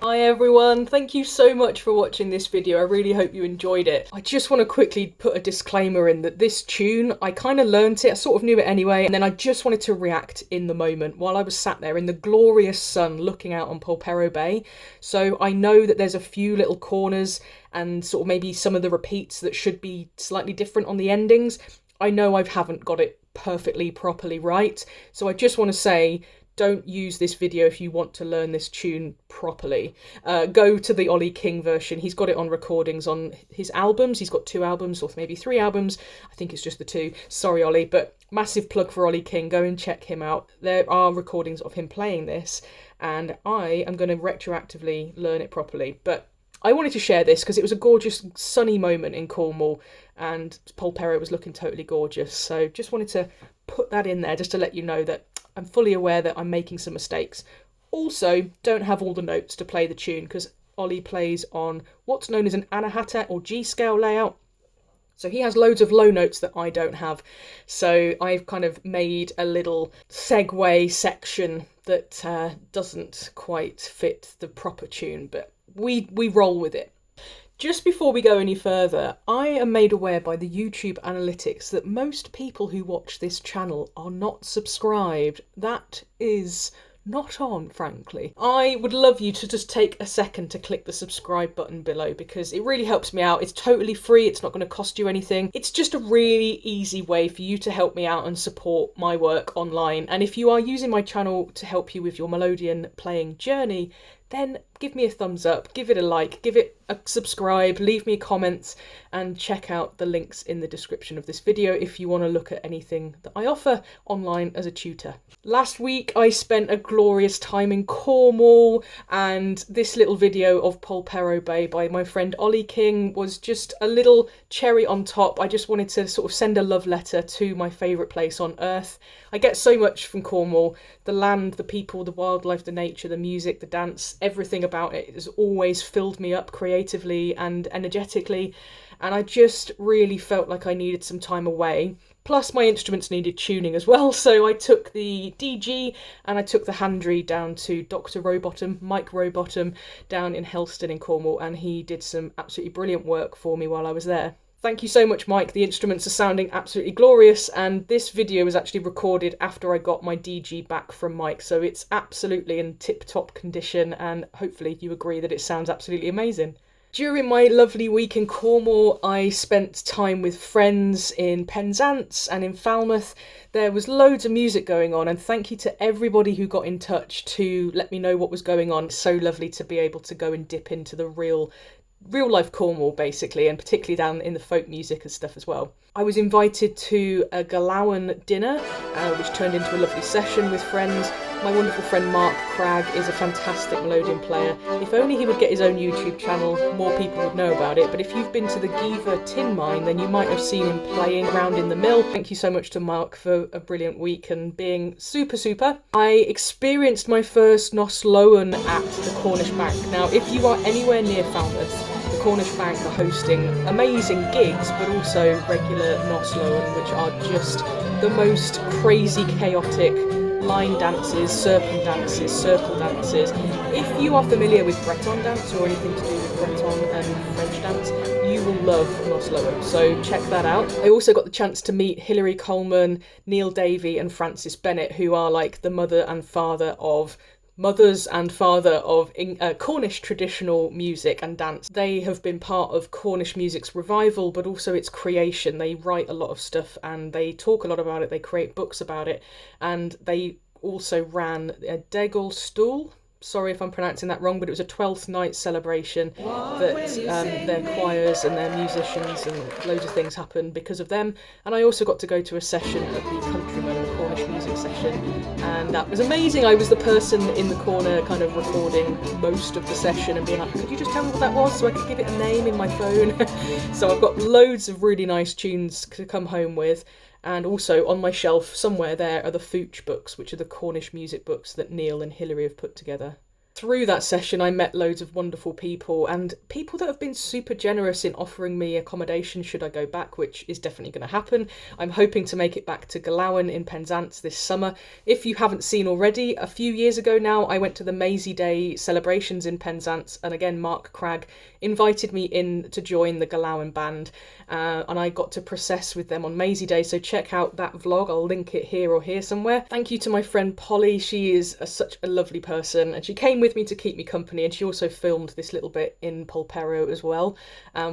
Hi everyone, thank you so much for watching this video. I really hope you enjoyed it. I just want to quickly put a disclaimer in that this tune, I kind of learnt it, I sort of knew it anyway, and then I just wanted to react in the moment while I was sat there in the glorious sun looking out on Polperro Bay. So I know that there's a few little corners and sort of maybe some of the repeats that should be slightly different on the endings. I know I haven't got it perfectly, properly right, so I just want to say, don't use this video if you want to learn this tune properly. Go to the Ollie King version. He's got it on recordings on his albums. He's got 2 albums or maybe 3 albums. I think it's just the 2. Sorry, Ollie, but massive plug for Ollie King. Go and check him out. There are recordings of him playing this, and I am going to retroactively learn it properly. But I wanted to share this because it was a gorgeous sunny moment in Cornwall and Polperro was looking totally gorgeous. So just wanted to put that in there just to let you know that I'm fully aware that I'm making some mistakes. Also, don't have all the notes to play the tune because Ollie plays on what's known as an anahata or G scale layout. So he has loads of low notes that I don't have. So I've kind of made a little segue section that doesn't quite fit the proper tune, but we roll with it. Just before we go any further, I am made aware by the YouTube analytics that most people who watch this channel are not subscribed. That is not on, frankly. I would love you to just take a second to click the subscribe button below because it really helps me out. It's totally free, it's not going to cost you anything. It's just a really easy way for you to help me out and support my work online. And if you are using my channel to help you with your melodeon playing journey, then give me a thumbs up, give it a like, give it a subscribe, leave me comments, and check out the links in the description of this video if you want to look at anything that I offer online as a tutor. Last week I spent a glorious time in Cornwall, and this little video of Polperro Bay by my friend Ollie King was just a little cherry on top. I just wanted to sort of send a love letter to my favourite place on earth. I get so much from Cornwall. The land, the people, the wildlife, the nature, the music, the dance, everything about it has always filled me up creatively and energetically, and I just really felt like I needed some time away. Plus my instruments needed tuning as well, so I took the DG and I took the Handry down to Dr. Rowbotham, Mike Rowbotham, down in Helston in Cornwall, and he did some absolutely brilliant work for me while I was there. Thank you so much, Mike. The instruments are sounding absolutely glorious, and this video was actually recorded after I got my DG back from Mike, so it's absolutely in tip-top condition, and hopefully you agree that it sounds absolutely amazing. During my lovely week in Cornwall, I spent time with friends in Penzance and in Falmouth. There was loads of music going on, and thank you to everybody who got in touch to let me know what was going on. It's so lovely to be able to go and dip into the real life Cornwall basically, and particularly down in the folk music and stuff as well. I was invited to a Galawan dinner, which turned into a lovely session with friends. My wonderful friend Mark Cragg is a fantastic melodeon player. If only he would get his own YouTube channel, more people would know about it. But if you've been to the Giva tin mine, then you might have seen him playing around in the mill. Thank you so much to Mark for a brilliant week and being super. I experienced my first Nos Lowen at the Cornish Bank. Now, if you are anywhere near Falmouth, the Cornish Bank are hosting amazing gigs, but also regular Nos Lowen, which are just the most crazy, chaotic line dances, serpent dances, circle dances. If you are familiar with Breton dance or anything to do with Breton and French dance, you will love Nos Lowen, so check that out. I also got the chance to meet Hilary Coleman, Neil Davey and Francis Bennett, who are like the mother and father of mothers and father of Cornish traditional music and dance. They have been part of Cornish music's revival, but also its creation. They write a lot of stuff and they talk a lot about it, they create books about it, and they also ran a Degel Stool. Sorry if I'm pronouncing that wrong, but it was a 12th night celebration that their choirs and their musicians and loads of things happened because of them. And I also got to go to a session at the Countryman, the Cornish music session, and that was amazing. I was the person in the corner kind of recording most of the session and being like, could you just tell me what that was so I could give it a name in my phone? So I've got loads of really nice tunes to come home with. And also on my shelf somewhere there are the Fooch books, which are the Cornish music books that Neil and Hilary have put together. Through that session I met loads of wonderful people, and people that have been super generous in offering me accommodation should I go back, which is definitely going to happen. I'm hoping to make it back to Galawan in Penzance this summer. If you haven't seen already, a few years ago now I went to the Mazey Day celebrations in Penzance, and again Mark Cragg invited me in to join the Galawan band, and I got to process with them on Mazey Day, so check out that vlog, I'll link it here or here somewhere. Thank you to my friend Polly, she is such a lovely person, and she came with me to keep me company, and she also filmed this little bit in Polperro as well.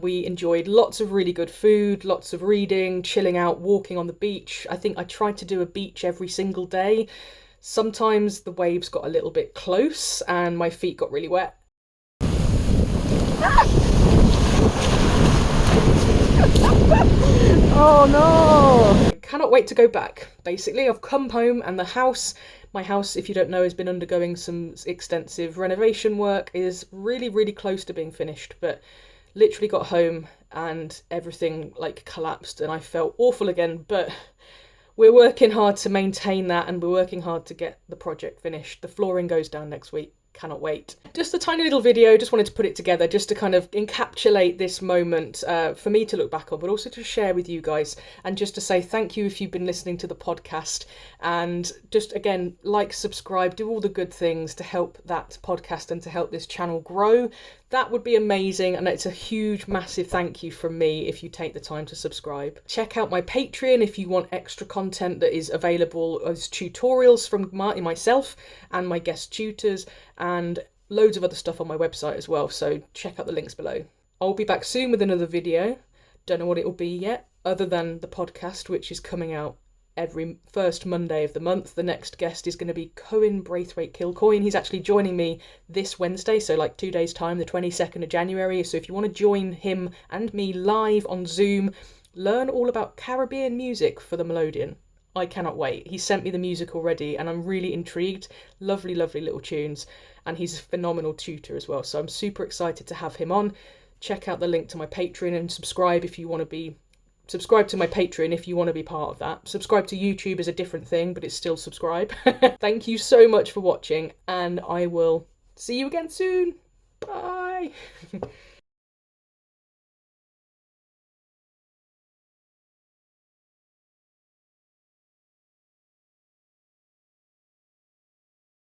We enjoyed lots of really good food, lots of reading, chilling out, walking on the beach. I think I tried to do a beach every single day. Sometimes the waves got a little bit close and my feet got really wet. Oh no! I cannot wait to go back. Basically, I've come home and my house, if you don't know, has been undergoing some extensive renovation work, is really close to being finished, but literally got home and everything like collapsed and I felt awful again, but we're working hard to maintain that and we're working hard to get the project finished. The flooring goes down next week. Cannot wait. Just a tiny little video, just wanted to put it together just to kind of encapsulate this moment for me to look back on, but also to share with you guys, and just to say thank you if you've been listening to the podcast, and just again, like, subscribe, do all the good things to help that podcast and to help this channel grow. That would be amazing, and it's a huge, massive thank you from me if you take the time to subscribe. Check out my Patreon if you want extra content that is available as tutorials from myself and my guest tutors, and loads of other stuff on my website as well, so check out the links below. I'll be back soon with another video. Don't know what it will be yet, other than the podcast, which is coming out every first Monday of the month. The next guest is going to be Cohen Braithwaite Kilcoyne. He's actually joining me this Wednesday, so like 2 days time, the 22nd of January. So if you want to join him and me live on Zoom, learn all about Caribbean music for the Melodeon. I cannot wait. He sent me the music already and I'm really intrigued. Lovely little tunes, and he's a phenomenal tutor as well, so I'm super excited to have him on. Check out the link to my Patreon and subscribe if you want to be Subscribe to my Patreon if you want to be part of that. Subscribe to YouTube is a different thing, but it's still subscribe. Thank you so much for watching, and I will see you again soon. Bye.